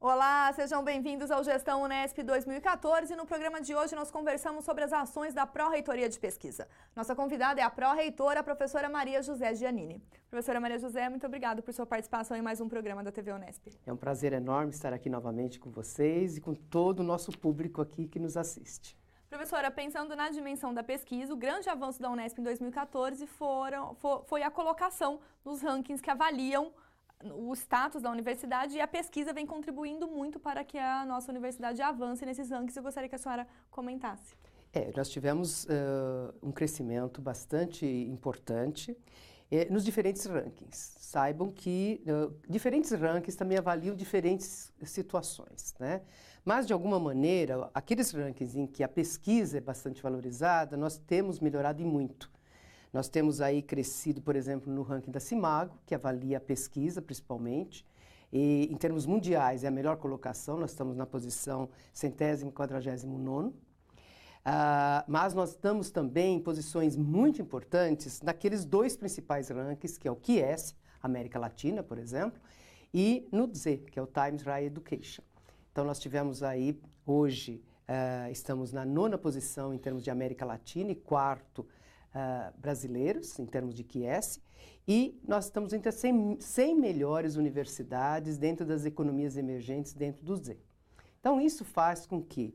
Olá, sejam bem-vindos ao Gestão Unesp 2014. No programa de hoje nós conversamos sobre as ações da Pró-Reitoria de Pesquisa. Nossa convidada é a pró-reitora, a professora Maria José Giannini. Professora Maria José, muito obrigada por sua participação em mais um programa da TV Unesp. É um prazer enorme estar aqui novamente com vocês e com todo o nosso público aqui que nos assiste. Professora, pensando na dimensão da pesquisa, o grande avanço da Unesp em 2014 foi a colocação nos rankings que avaliam o status da universidade, e a pesquisa vem contribuindo muito para que a nossa universidade avance nesses rankings. Eu gostaria que a senhora comentasse. Nós tivemos um crescimento bastante importante nos diferentes rankings. Saibam que diferentes rankings também avaliam diferentes situações, né? Mas, de alguma maneira, aqueles rankings em que a pesquisa é bastante valorizada, nós temos melhorado e muito. Nós temos aí crescido, por exemplo, no ranking da Cimago, que avalia a pesquisa principalmente, e em termos mundiais é a melhor colocação, nós estamos na posição 149º. Mas nós estamos também em posições muito importantes naqueles dois principais rankings, que é o QS, América Latina, por exemplo, e no THE, que é o Times Higher Education. Então nós tivemos aí, hoje, estamos na 9ª posição em termos de América Latina e 4º brasileiros, em termos de QS, e nós estamos entre as 100 melhores universidades dentro das economias emergentes dentro do THE. Então, isso faz com que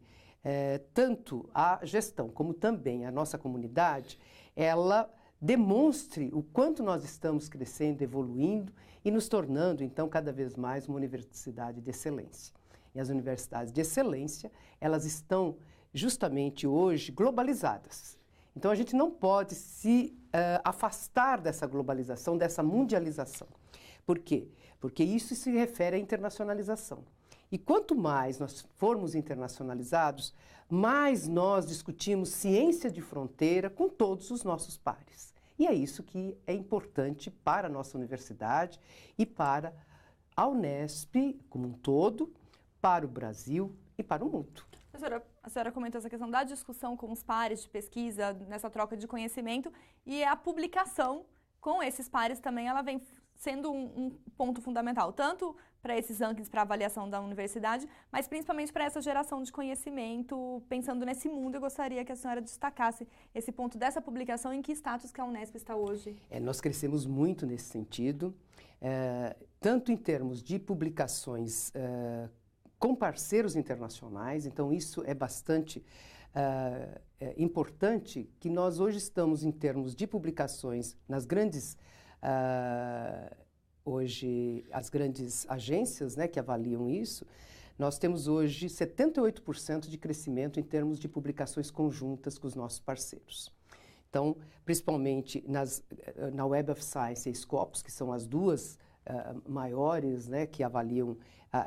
tanto a gestão como também a nossa comunidade, ela demonstre o quanto nós estamos crescendo, evoluindo e nos tornando, então, cada vez mais uma universidade de excelência. E as universidades de excelência, elas estão justamente hoje globalizadas. Então, a gente não pode se afastar dessa globalização, dessa mundialização. Por quê? Porque isso se refere à internacionalização. E quanto mais nós formos internacionalizados, mais nós discutimos ciência de fronteira com todos os nossos pares. E é isso que é importante para a nossa universidade e para a Unesp como um todo, para o Brasil e para o mundo. Professora, a senhora comentou essa questão da discussão com os pares de pesquisa, nessa troca de conhecimento, e a publicação com esses pares também, ela vem sendo um ponto fundamental, tanto para esses rankings, para a avaliação da universidade, mas principalmente para essa geração de conhecimento. Pensando nesse mundo, eu gostaria que a senhora destacasse esse ponto dessa publicação, em que status que a Unesp está hoje. Nós crescemos muito nesse sentido, tanto em termos de publicações com parceiros internacionais, então isso é bastante importante, que nós hoje estamos em termos de publicações nas grandes, hoje as grandes agências, né, que avaliam isso, nós temos hoje 78% de crescimento em termos de publicações conjuntas com os nossos parceiros. Então, principalmente na Web of Science e Scopus, que são as duas maiores, né, que avaliam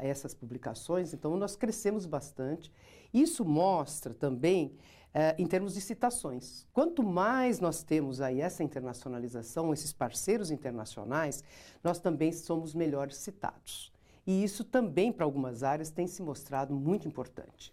essas publicações, então nós crescemos bastante. Isso mostra também em termos de citações. Quanto mais nós temos aí essa internacionalização, esses parceiros internacionais, nós também somos melhores citados. E isso também, para algumas áreas, tem se mostrado muito importante.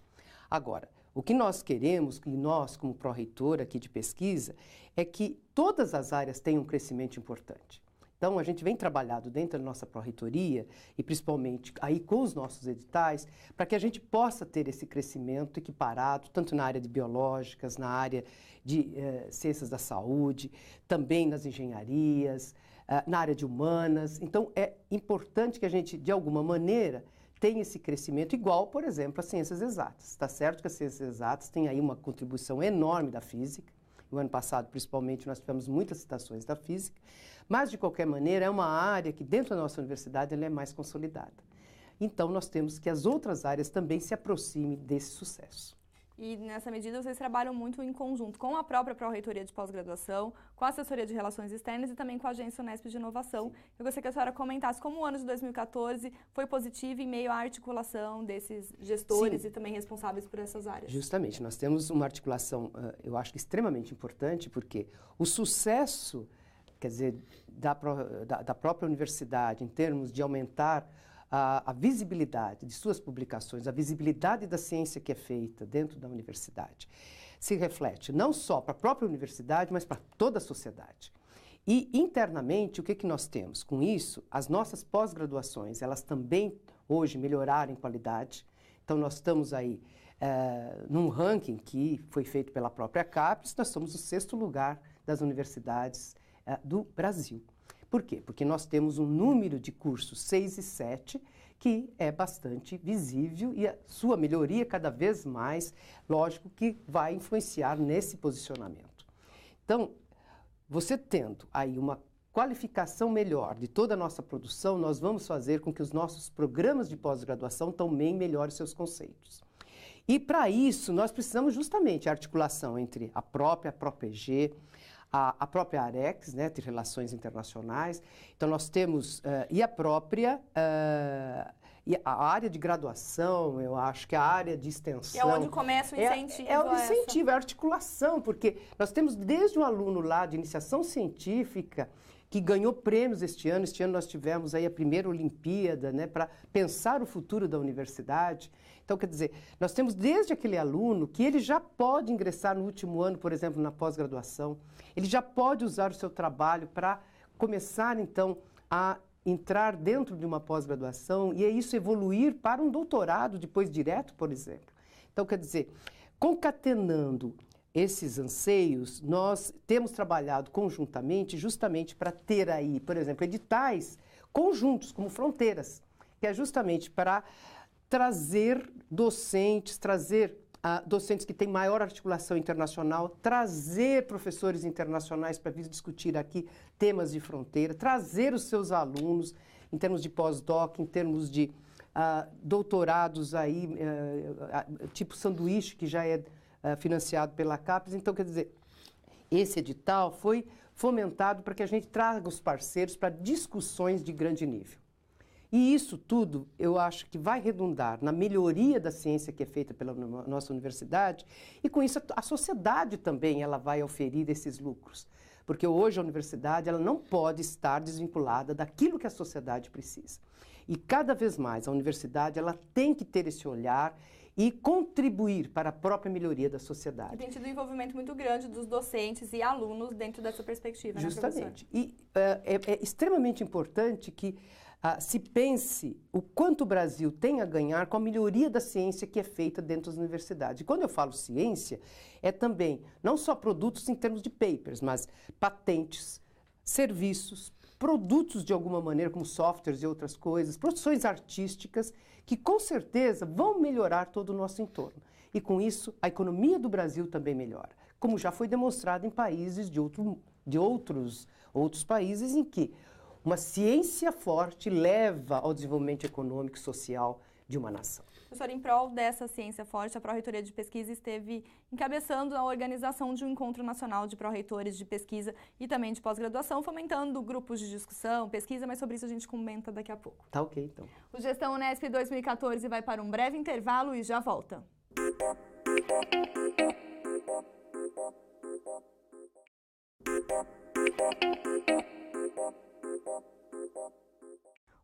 Agora, o que nós queremos, que nós, como pró-reitora aqui de pesquisa, é que todas as áreas tenham um crescimento importante. Então, a gente vem trabalhando dentro da nossa pró-reitoria, e principalmente aí com os nossos editais, para que a gente possa ter esse crescimento equiparado, tanto na área de biológicas, na área de ciências da saúde, também nas engenharias, na área de humanas. Então, é importante que a gente, de alguma maneira, tenha esse crescimento igual, por exemplo, às ciências exatas. Está certo que as ciências exatas têm aí uma contribuição enorme da física. No ano passado, principalmente, nós tivemos muitas citações da física, mas, de qualquer maneira, é uma área que, dentro da nossa universidade, ela é mais consolidada. Então, nós temos que as outras áreas também se aproximem desse sucesso. E, nessa medida, vocês trabalham muito em conjunto com a própria Pró-Reitoria de Pós-Graduação, com a Assessoria de Relações Externas e também com a Agência Unesp de Inovação. Sim. Eu gostaria que a senhora comentasse como o ano de 2014 foi positivo em meio à articulação desses gestores. Sim. E também responsáveis por essas áreas. Justamente, nós temos uma articulação, eu acho que extremamente importante, porque o sucesso, quer dizer, da própria universidade, em termos de aumentar a visibilidade de suas publicações, a visibilidade da ciência que é feita dentro da universidade, se reflete não só para a própria universidade, mas para toda a sociedade. E internamente, o que nós temos? Com isso, as nossas pós-graduações, elas também hoje melhorar em qualidade. Então, nós estamos aí num ranking que foi feito pela própria CAPES, nós somos o 6º lugar das universidades do Brasil. Por quê? Porque nós temos um número de cursos 6 e 7 que é bastante visível e a sua melhoria cada vez mais, lógico que vai influenciar nesse posicionamento. Então, você tendo aí uma qualificação melhor de toda a nossa produção, nós vamos fazer com que os nossos programas de pós-graduação também melhorem seus conceitos. E para isso, nós precisamos justamente a articulação entre a própria ProPG, a própria AREX, né, de Relações Internacionais. Então, nós temos, e a própria, e a área de graduação, eu acho que a área de extensão... É onde começa o incentivo. É o incentivo, é a articulação, porque nós temos desde um aluno lá de iniciação científica que ganhou prêmios este ano. Este ano nós tivemos aí a primeira Olimpíada, né, para pensar o futuro da universidade. Então, quer dizer, nós temos desde aquele aluno que ele já pode ingressar no último ano, por exemplo, na pós-graduação. Ele já pode usar o seu trabalho para começar, então, a entrar dentro de uma pós-graduação e é isso evoluir para um doutorado depois direto, por exemplo. Então, quer dizer, concatenando esses anseios, nós temos trabalhado conjuntamente justamente para ter aí, por exemplo, editais conjuntos, como Fronteiras, que é justamente para trazer docentes, docentes que têm maior articulação internacional, trazer professores internacionais para vir discutir aqui temas de fronteira, trazer os seus alunos em termos de pós-doc, em termos de doutorados aí, tipo sanduíche, que já é financiado pela CAPES. Então, quer dizer, esse edital foi fomentado para que a gente traga os parceiros para discussões de grande nível. E isso tudo, eu acho que vai redundar na melhoria da ciência que é feita pela nossa universidade e, com isso, a sociedade também ela vai oferir esses lucros. Porque hoje a universidade ela não pode estar desvinculada daquilo que a sociedade precisa. E, cada vez mais, a universidade ela tem que ter esse olhar e contribuir para a própria melhoria da sociedade. E tem tido um envolvimento muito grande dos docentes e alunos dentro dessa perspectiva, justamente. Né, E é extremamente importante que se pense o quanto o Brasil tem a ganhar com a melhoria da ciência que é feita dentro das universidades. E quando eu falo ciência, é também não só produtos em termos de papers, mas patentes, serviços, produtos de alguma maneira, como softwares e outras coisas, produções artísticas, que com certeza vão melhorar todo o nosso entorno. E com isso, a economia do Brasil também melhora, como já foi demonstrado em países de outros países em que uma ciência forte leva ao desenvolvimento econômico e social de uma nação. Professora, em prol dessa ciência forte, a Pró-Reitoria de Pesquisa esteve encabeçando a organização de um encontro nacional de pró-reitores de pesquisa e também de pós-graduação, fomentando grupos de discussão, pesquisa, mas sobre isso a gente comenta daqui a pouco. Tá ok, então. O Gestão Unesp 2014 vai para um breve intervalo e já volta.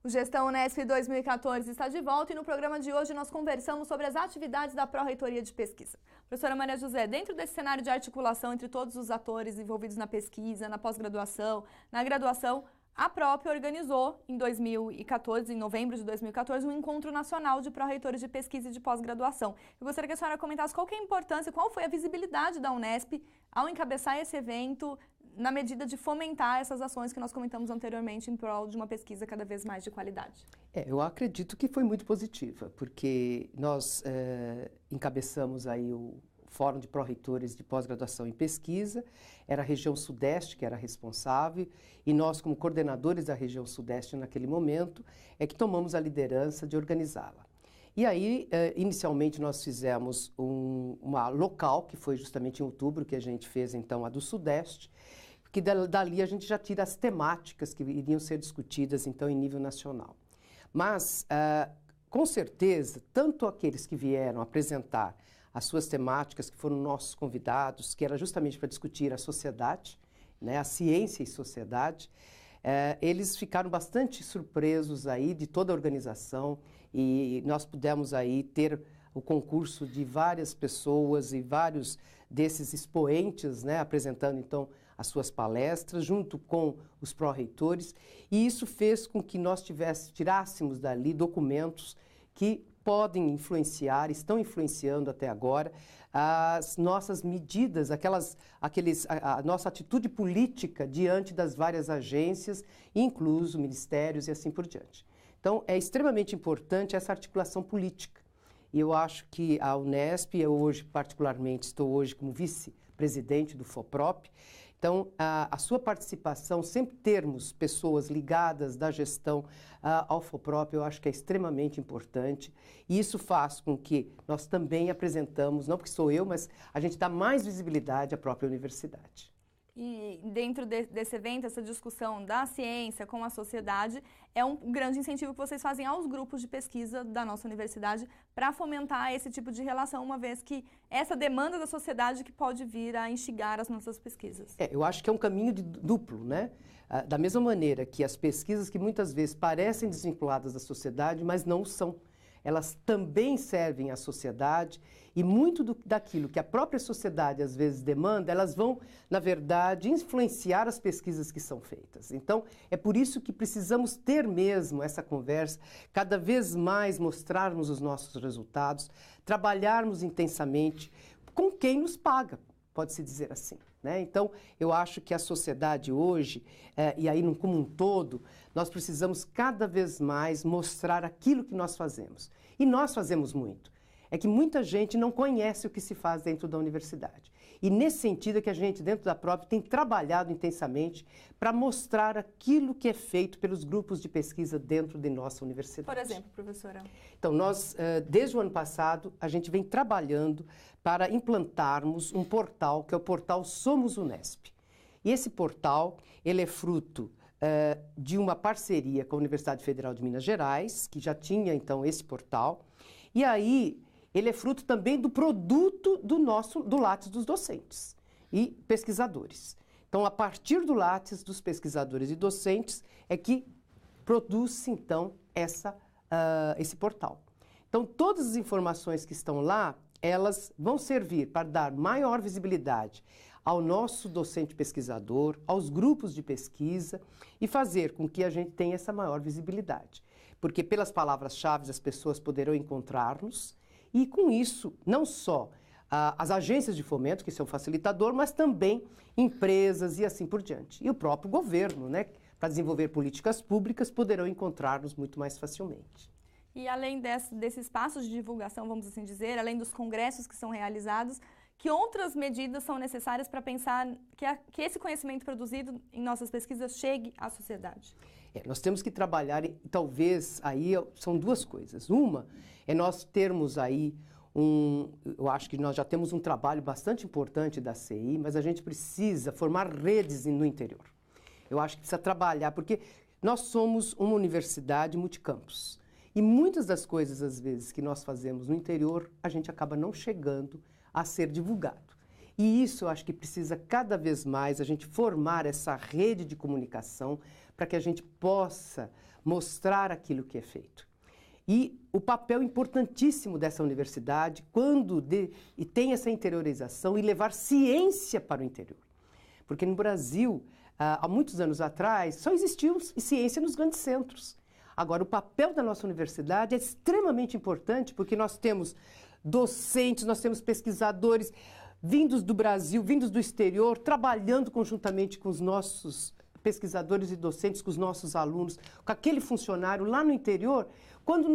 O Gestão Unesp 2014 está de volta e no programa de hoje nós conversamos sobre as atividades da Pró-Reitoria de Pesquisa. Professora Maria José, dentro desse cenário de articulação entre todos os atores envolvidos na pesquisa, na pós-graduação, na graduação, a própria organizou em 2014, em novembro de 2014, um encontro nacional de pró-reitores de pesquisa e de pós-graduação. Eu gostaria que a senhora comentasse qual que é a importância, qual foi a visibilidade da Unesp ao encabeçar esse evento, na medida de fomentar essas ações que nós comentamos anteriormente em prol de uma pesquisa cada vez mais de qualidade. Eu acredito que foi muito positiva, porque nós encabeçamos aí o Fórum de Pró-Reitores de Pós-Graduação em Pesquisa, era a região Sudeste que era responsável, e nós, como coordenadores da região Sudeste naquele momento, é que tomamos a liderança de organizá-la. E aí, inicialmente, nós fizemos uma local, que foi justamente em outubro que a gente fez, então, a do Sudeste, que dali a gente já tira as temáticas que iriam ser discutidas, então, em nível nacional. Mas, com certeza, tanto aqueles que vieram apresentar as suas temáticas, que foram nossos convidados, que era justamente para discutir a sociedade, né, a ciência e sociedade, eles ficaram bastante surpresos aí de toda a organização e nós pudemos aí ter o concurso de várias pessoas e vários desses expoentes, né, apresentando então as suas palestras, junto com os pró-reitores, e isso fez com que nós tirássemos dali documentos que podem influenciar, estão influenciando até agora, as nossas medidas, a nossa atitude política diante das várias agências, incluso ministérios e assim por diante. Então, é extremamente importante essa articulação política. E eu acho que a Unesp, eu hoje, particularmente, estou hoje como vice-presidente do FOPROP, então, a sua participação, sempre termos pessoas ligadas da gestão ao FOPROP, eu acho que é extremamente importante. E isso faz com que nós também apresentamos, não porque sou eu, mas a gente dá mais visibilidade à própria universidade. E dentro desse evento, essa discussão da ciência com a sociedade é um grande incentivo que vocês fazem aos grupos de pesquisa da nossa universidade para fomentar esse tipo de relação, uma vez que essa demanda da sociedade que pode vir a instigar as nossas pesquisas. Eu acho que é um caminho duplo, né? Da mesma maneira que as pesquisas que muitas vezes parecem desvinculadas da sociedade, mas não são. Elas também servem à sociedade e muito daquilo que a própria sociedade às vezes demanda, elas vão, na verdade, influenciar as pesquisas que são feitas. Então, é por isso que precisamos ter mesmo essa conversa, cada vez mais mostrarmos os nossos resultados, trabalharmos intensamente com quem nos paga, pode-se dizer assim, né? Então, eu acho que a sociedade hoje, e aí como um todo, nós precisamos cada vez mais mostrar aquilo que nós fazemos. E nós fazemos muito. É que muita gente não conhece o que se faz dentro da universidade. E nesse sentido é que a gente, dentro da PROP, tem trabalhado intensamente para mostrar aquilo que é feito pelos grupos de pesquisa dentro de nossa universidade. Por exemplo, professora? Então, nós, desde o ano passado, a gente vem trabalhando para implantarmos um portal, que é o portal Somos Unesp. E esse portal, ele é fruto de uma parceria com a Universidade Federal de Minas Gerais, que já tinha, então, esse portal. E aí, ele é fruto também do produto do Lattes dos docentes e pesquisadores. Então, a partir do Lattes dos pesquisadores e docentes, é que produz-se, então, esse portal. Então, todas as informações que estão lá, elas vão servir para dar maior visibilidade ao nosso docente pesquisador, aos grupos de pesquisa e fazer com que a gente tenha essa maior visibilidade. Porque pelas palavras-chave as pessoas poderão encontrar-nos e com isso, não só as agências de fomento, que são facilitador, mas também empresas e assim por diante. E o próprio governo, né, para desenvolver políticas públicas, poderão encontrar-nos muito mais facilmente. E além desse espaço de divulgação, vamos assim dizer, além dos congressos que são realizados, que outras medidas são necessárias para pensar que esse conhecimento produzido em nossas pesquisas chegue à sociedade? Nós temos que trabalhar, e talvez aí são duas coisas. Uma é nós termos aí eu acho que nós já temos um trabalho bastante importante da CI, mas a gente precisa formar redes no interior. Eu acho que precisa trabalhar, porque nós somos uma universidade multicampus. E muitas das coisas, às vezes, que nós fazemos no interior, a gente acaba não chegando a ser divulgado. E isso eu acho que precisa cada vez mais a gente formar essa rede de comunicação para que a gente possa mostrar aquilo que é feito. E o papel importantíssimo dessa universidade e tem essa interiorização e levar ciência para o interior. Porque no Brasil, há muitos anos atrás, só existia ciência nos grandes centros. Agora, o papel da nossa universidade é extremamente importante porque nós temos docentes, nós temos pesquisadores vindos do Brasil, vindos do exterior, trabalhando conjuntamente com os nossos pesquisadores e docentes, com os nossos alunos, com aquele funcionário lá no interior, quando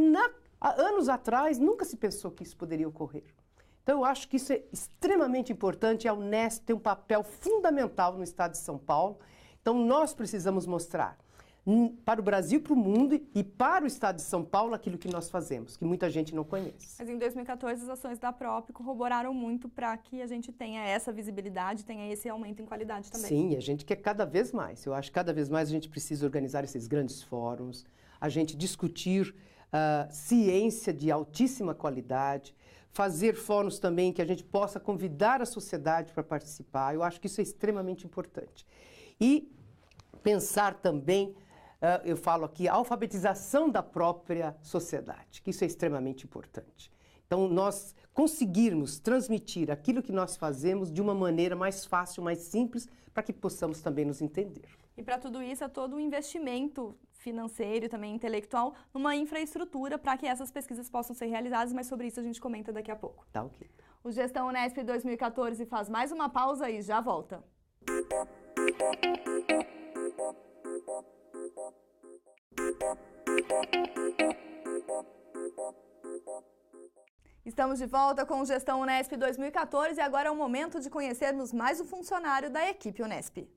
há anos atrás nunca se pensou que isso poderia ocorrer. Então, eu acho que isso é extremamente importante, a Unesp tem um papel fundamental no estado de São Paulo, então nós precisamos mostrar para o Brasil, para o mundo e para o estado de São Paulo aquilo que nós fazemos, que muita gente não conhece. Mas em 2014 as ações da PROP corroboraram muito para que a gente tenha essa visibilidade, tenha esse aumento em qualidade também. Sim, e a gente quer cada vez mais. Eu acho que cada vez mais a gente precisa organizar esses grandes fóruns, a gente discutir ciência de altíssima qualidade, fazer fóruns também que a gente possa convidar a sociedade para participar. Eu acho que isso é extremamente importante. E pensar também eu falo aqui, a alfabetização da própria sociedade, que isso é extremamente importante. Então, nós conseguirmos transmitir aquilo que nós fazemos de uma maneira mais fácil, mais simples, para que possamos também nos entender. E para tudo isso é todo um investimento financeiro e também intelectual numa infraestrutura para que essas pesquisas possam ser realizadas, mas sobre isso a gente comenta daqui a pouco. Tá ok. O Gestão Unesp 2014 faz mais uma pausa e já volta. Estamos de volta com o Gestão Unesp 2014 e agora é o momento de conhecermos mais um funcionário da equipe Unesp.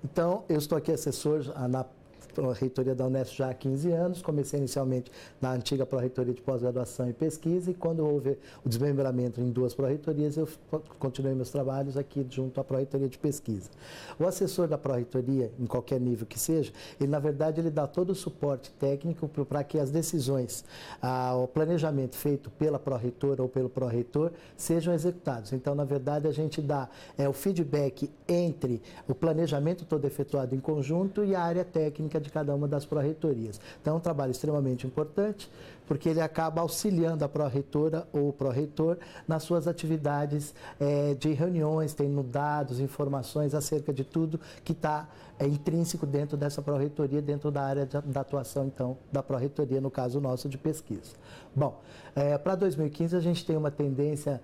Então, eu estou aqui assessor na Reitoria da Unesp já há 15 anos, comecei inicialmente na antiga Pró-Reitoria de Pós-Graduação e Pesquisa e quando houve o desmembramento em 2 Pró-Reitorias, eu continuei meus trabalhos aqui junto à Pró-Reitoria de Pesquisa. O assessor da Pró-Reitoria, em qualquer nível que seja, ele na verdade ele dá todo o suporte técnico para que as decisões, o planejamento feito pela Pró-Reitora ou pelo Pró-Reitor sejam executados. Então, na verdade, a gente dá o feedback entre o planejamento todo efetuado em conjunto e a área técnica de cada uma das pró-reitorias. Então, é um trabalho extremamente importante, porque ele acaba auxiliando a pró-reitora ou o pró-reitor nas suas atividades de reuniões, tendo dados, informações acerca de tudo que está intrínseco dentro dessa pró-reitoria, dentro da área da atuação, então, da pró-reitoria, no caso nosso, de pesquisa. Bom, para 2015 a gente tem uma tendência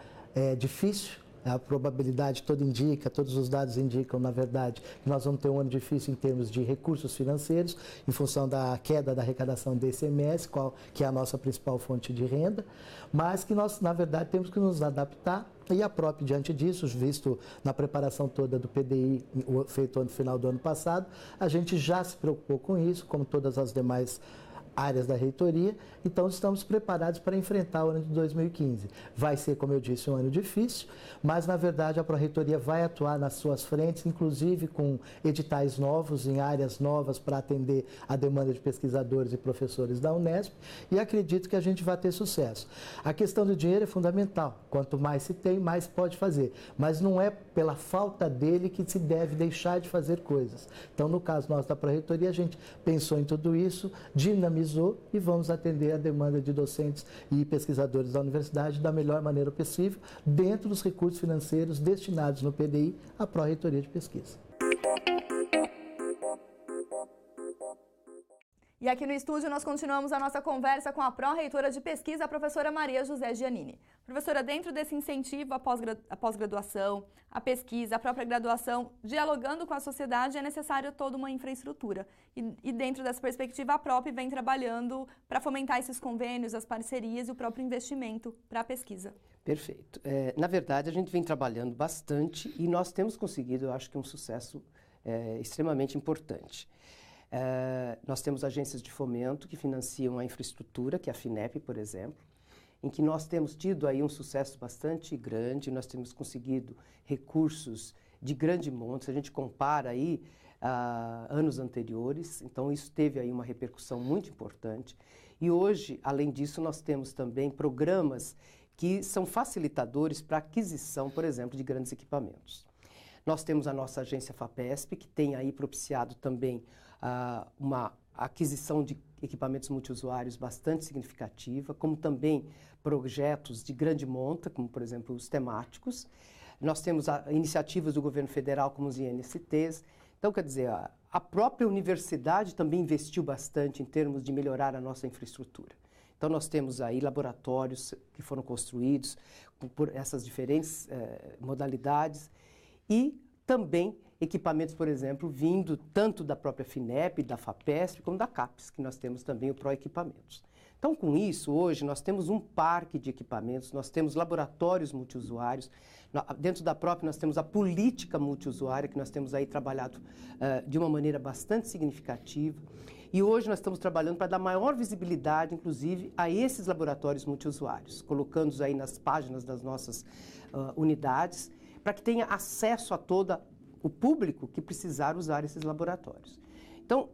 difícil. A probabilidade toda indica, todos os dados indicam, na verdade, que nós vamos ter um ano difícil em termos de recursos financeiros, em função da queda da arrecadação do ICMS, que é a nossa principal fonte de renda, mas que nós, na verdade, temos que nos adaptar e a própria, diante disso, visto na preparação toda do PDI, feito no final do ano passado, a gente já se preocupou com isso, como todas as demais áreas da reitoria, então estamos preparados para enfrentar o ano de 2015. Vai ser, como eu disse, um ano difícil, mas na verdade a Pró-Reitoria vai atuar nas suas frentes, inclusive com editais novos, em áreas novas para atender a demanda de pesquisadores e professores da Unesp, e acredito que a gente vai ter sucesso. A questão do dinheiro é fundamental, quanto mais se tem, mais pode fazer, mas não é pela falta dele que se deve deixar de fazer coisas. Então, no caso nosso da Pró-Reitoria, a gente pensou em tudo isso, dinamizou e vamos atender a demanda de docentes e pesquisadores da universidade da melhor maneira possível, dentro dos recursos financeiros destinados no PDI à Pró-Reitoria de Pesquisa. E aqui no estúdio nós continuamos a nossa conversa com a pró-reitora de pesquisa, a professora Maria José Giannini. Professora, dentro desse incentivo à pós-graduação, à pesquisa, à própria graduação, dialogando com a sociedade, é necessário toda uma infraestrutura. E dentro dessa perspectiva, a PROP vem trabalhando para fomentar esses convênios, as parcerias e o próprio investimento para a pesquisa. Perfeito. Na verdade, a gente vem trabalhando bastante e nós temos conseguido, eu acho que um sucesso extremamente importante. Nós temos agências de fomento que financiam a infraestrutura, que é a FINEP, por exemplo, em que nós temos tido aí um sucesso bastante grande, nós temos conseguido recursos de grande monta, se a gente compara aí anos anteriores, então isso teve aí uma repercussão muito importante. E hoje, além disso, nós temos também programas que são facilitadores para a aquisição, por exemplo, de grandes equipamentos. Nós temos a nossa agência FAPESP, que tem aí propiciado também uma aquisição de equipamentos multiusuários bastante significativa, como também projetos de grande monta, como por exemplo os temáticos. Nós temos iniciativas do governo federal, como os INSTs. Então, quer dizer, a própria universidade também investiu bastante em termos de melhorar a nossa infraestrutura. Então, nós temos aí laboratórios que foram construídos por essas diferentes modalidades e também equipamentos, por exemplo, vindo tanto da própria FINEP, da FAPESP, como da CAPES, que nós temos também o Pró-Equipamentos. Então, com isso, hoje, nós temos um parque de equipamentos, nós temos laboratórios multiusuários, dentro da própria nós temos a política multiusuária, que nós temos aí trabalhado de uma maneira bastante significativa, e hoje nós estamos trabalhando para dar maior visibilidade, inclusive, a esses laboratórios multiusuários, colocando-os aí nas páginas das nossas unidades, para que tenha acesso a todo o público que precisar usar esses laboratórios. Então,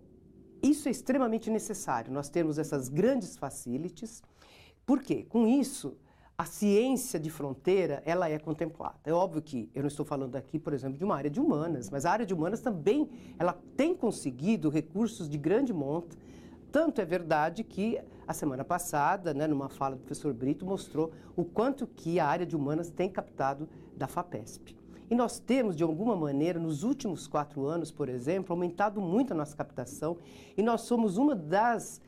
isso é extremamente necessário, nós temos essas grandes facilities, porque com isso a ciência de fronteira ela é contemplada. É óbvio que eu não estou falando aqui, por exemplo, de uma área de humanas, mas a área de humanas também ela tem conseguido recursos de grande monta Tanto é verdade que a semana passada, né, numa fala do professor Brito, mostrou o quanto que a área de humanas tem captado da FAPESP. E nós temos, de alguma maneira, nos últimos 4 anos, por exemplo, aumentado muito a nossa captação, e nós somos uma das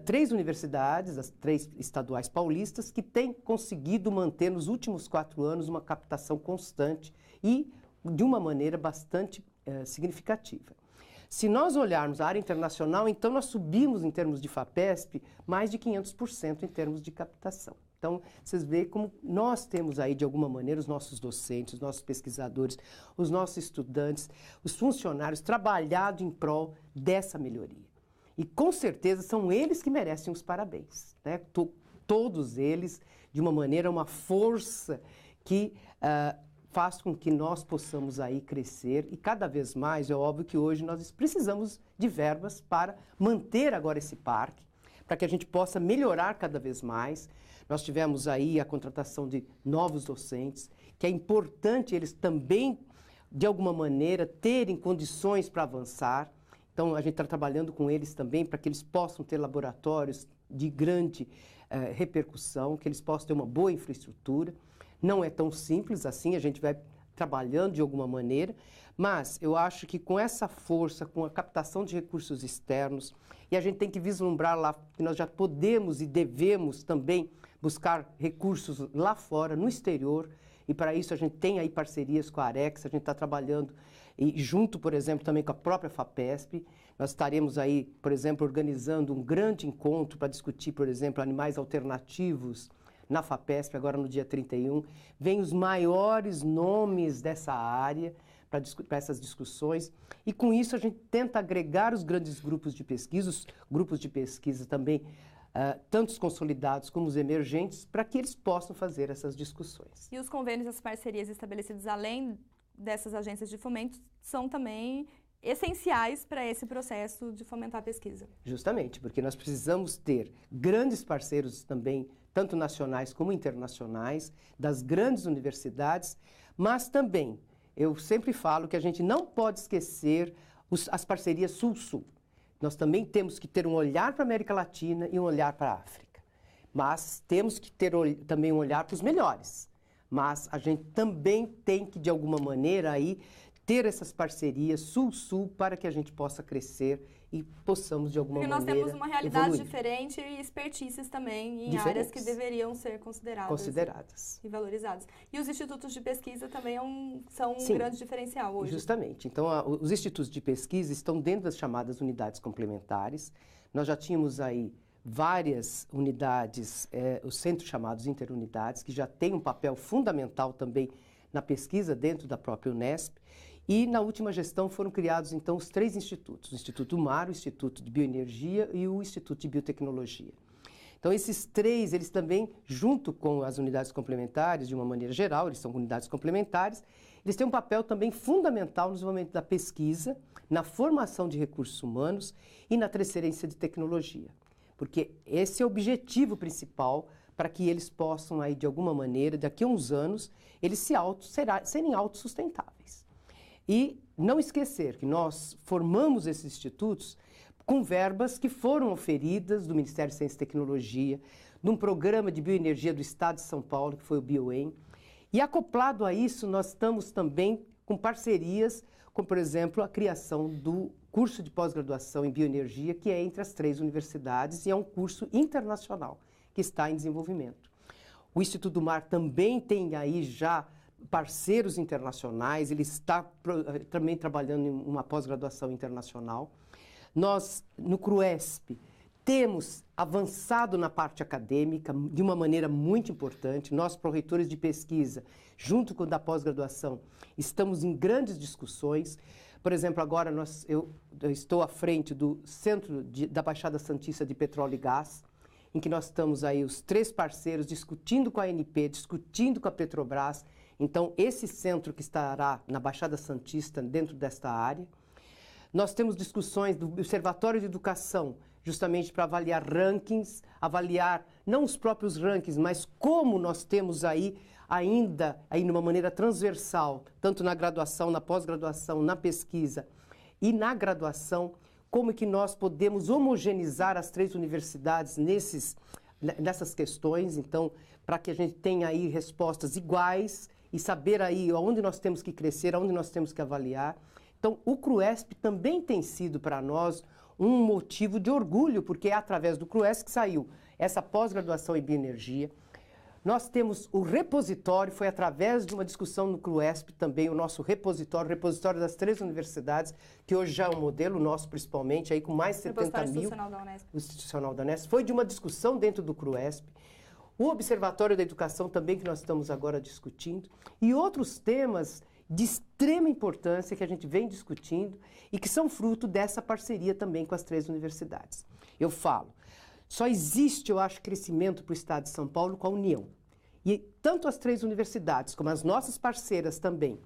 3 universidades, as 3 estaduais paulistas, que tem conseguido manter nos últimos 4 anos uma captação constante e de uma maneira bastante significativa. Se nós olharmos a área internacional, então nós subimos em termos de FAPESP mais de 500% em termos de captação. Então, vocês veem como nós temos aí, de alguma maneira, os nossos docentes, os nossos pesquisadores, os nossos estudantes, os funcionários trabalhado em prol dessa melhoria. E, com certeza, são eles que merecem os parabéns, né? Todos eles, de uma maneira, uma força que faz com que nós possamos aí crescer e cada vez mais, é óbvio que hoje nós precisamos de verbas para manter agora esse parque, para que a gente possa melhorar cada vez mais. Nós tivemos aí a contratação de novos docentes, que é importante eles também, de alguma maneira, terem condições para avançar. Então, a gente está trabalhando com eles também para que eles possam ter laboratórios de grande repercussão, que eles possam ter uma boa infraestrutura. Não é tão simples assim, a gente vai trabalhando de alguma maneira, mas eu acho que com essa força, com a captação de recursos externos, e a gente tem que vislumbrar lá que nós já podemos e devemos também buscar recursos lá fora, no exterior, e para isso a gente tem aí parcerias com a Arex, a gente está trabalhando e junto, por exemplo, também com a própria FAPESP. Nós estaremos aí, por exemplo, organizando um grande encontro para discutir, por exemplo, animais alternativos na FAPESP, agora no dia 31. Vêm os maiores nomes dessa área para essas discussões. E com isso a gente tenta agregar os grandes grupos de pesquisa, os grupos de pesquisa também, tanto os consolidados como os emergentes, para que eles possam fazer essas discussões. E os convênios e as parcerias estabelecidos além dessas agências de fomento são também essenciais para esse processo de fomentar a pesquisa. Justamente, porque nós precisamos ter grandes parceiros também, tanto nacionais como internacionais, das grandes universidades, mas também, eu sempre falo que a gente não pode esquecer as parcerias Sul-Sul. Nós também temos que ter um olhar para a América Latina e um olhar para a África. Mas temos que ter também um olhar para os melhores. Mas a gente também tem que, de alguma maneira, aí, ter essas parcerias Sul-Sul para que a gente possa crescer e possamos, de alguma maneira, Porque nós temos uma realidade evoluir. Diferente e expertices também em Diferentes. áreas que deveriam ser consideradas e valorizadas. E os institutos de pesquisa também são um grande diferencial hoje. Justamente. Então, os institutos de pesquisa estão dentro das chamadas unidades complementares. Nós já tínhamos aí várias unidades, os centros chamados interunidades, que já têm um papel fundamental também na pesquisa dentro da própria Unesp. E na última gestão foram criados, então, os 3 institutos, o Instituto Mar, o Instituto de Bioenergia e o Instituto de Biotecnologia. Então, esses 3, eles também, junto com as unidades complementares, de uma maneira geral, eles são unidades complementares, eles têm um papel também fundamental no desenvolvimento da pesquisa, na formação de recursos humanos e na transferência de tecnologia. Porque esse é o objetivo principal para que eles possam, aí, de alguma maneira, daqui a uns anos, eles serem autossustentáveis. E não esquecer que nós formamos esses institutos com verbas que foram oferidas do Ministério de Ciência e Tecnologia, de um programa de bioenergia do Estado de São Paulo, que foi o BioEM. E acoplado a isso, nós estamos também com parcerias, como, por exemplo, a criação do curso de pós-graduação em bioenergia, que é entre as 3 universidades e é um curso internacional que está em desenvolvimento. O Instituto do Mar também tem aí já parceiros internacionais, ele está também trabalhando em uma pós-graduação internacional. Nós, no CRUESP, temos avançado na parte acadêmica de uma maneira muito importante. Nós, pró-reitores de pesquisa, junto com a da pós-graduação, estamos em grandes discussões. Por exemplo, agora eu estou à frente do Centro da Baixada Santista de Petróleo e Gás, em que nós estamos aí os 3 parceiros discutindo com a ANP, discutindo com a Petrobras. Então, esse centro que estará na Baixada Santista, dentro desta área. Nós temos discussões do Observatório de Educação, justamente para avaliar rankings, avaliar não os próprios rankings, mas como nós temos aí, ainda, aí numa maneira transversal, tanto na graduação, na pós-graduação, na pesquisa e na graduação, como que nós podemos homogeneizar as 3 universidades nessas questões, então, para que a gente tenha aí respostas iguais e saber aí onde nós temos que crescer, onde nós temos que avaliar. Então, o CRUESP também tem sido para nós um motivo de orgulho, porque é através do CRUESP que saiu essa pós-graduação em bioenergia. Nós temos o repositório, foi através de uma discussão no CRUESP também, o nosso repositório, o repositório das 3 universidades, que hoje já é um modelo nosso, principalmente, aí com mais de 70 mil. Institucional da Unesp. Institucional da Unesp. Foi de uma discussão dentro do CRUESP. O Observatório da Educação também, que nós estamos agora discutindo. E outros temas de extrema importância que a gente vem discutindo e que são fruto dessa parceria também com as 3 universidades. Eu falo. Só existe, eu acho, crescimento para o Estado de São Paulo com a união. E tanto as 3 universidades, como as nossas parceiras também,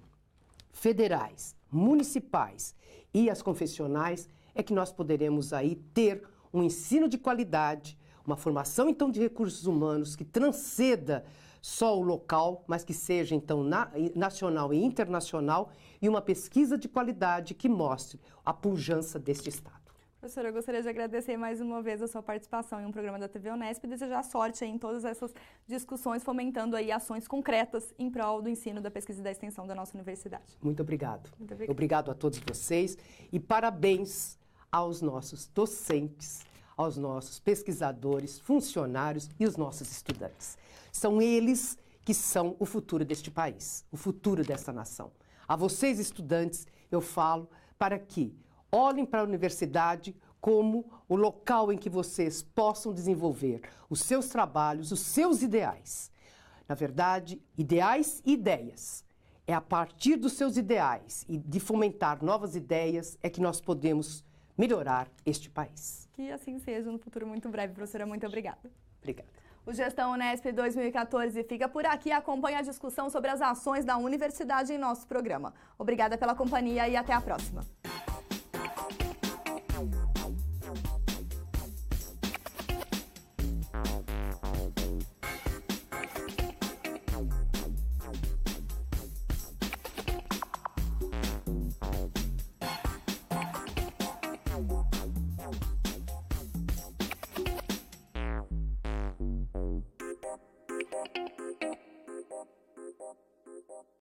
federais, municipais e as confessionais, é que nós poderemos aí ter um ensino de qualidade, uma formação, então, de recursos humanos que transcenda só o local, mas que seja, então, nacional e internacional, e uma pesquisa de qualidade que mostre a pujança deste Estado. Professora, eu gostaria de agradecer mais uma vez a sua participação em um programa da TV Unesp e desejar sorte aí em todas essas discussões, fomentando aí ações concretas em prol do ensino, da pesquisa e da extensão da nossa universidade. Muito obrigado. Muito obrigado. Obrigado a todos vocês e parabéns aos nossos docentes, aos nossos pesquisadores, funcionários e os nossos estudantes. São eles que são o futuro deste país, o futuro desta nação. A vocês, estudantes, eu falo para que olhem para a universidade como o local em que vocês possam desenvolver os seus trabalhos, os seus ideais. Na verdade, ideais e ideias. É a partir dos seus ideais e de fomentar novas ideias é que nós podemos melhorar este país. Que assim seja no futuro muito breve, professora. Muito obrigada. Obrigada. O Gestão Unesp 2014 fica por aqui. Acompanhe a discussão sobre as ações da universidade em nosso programa. Obrigada pela companhia e até a próxima.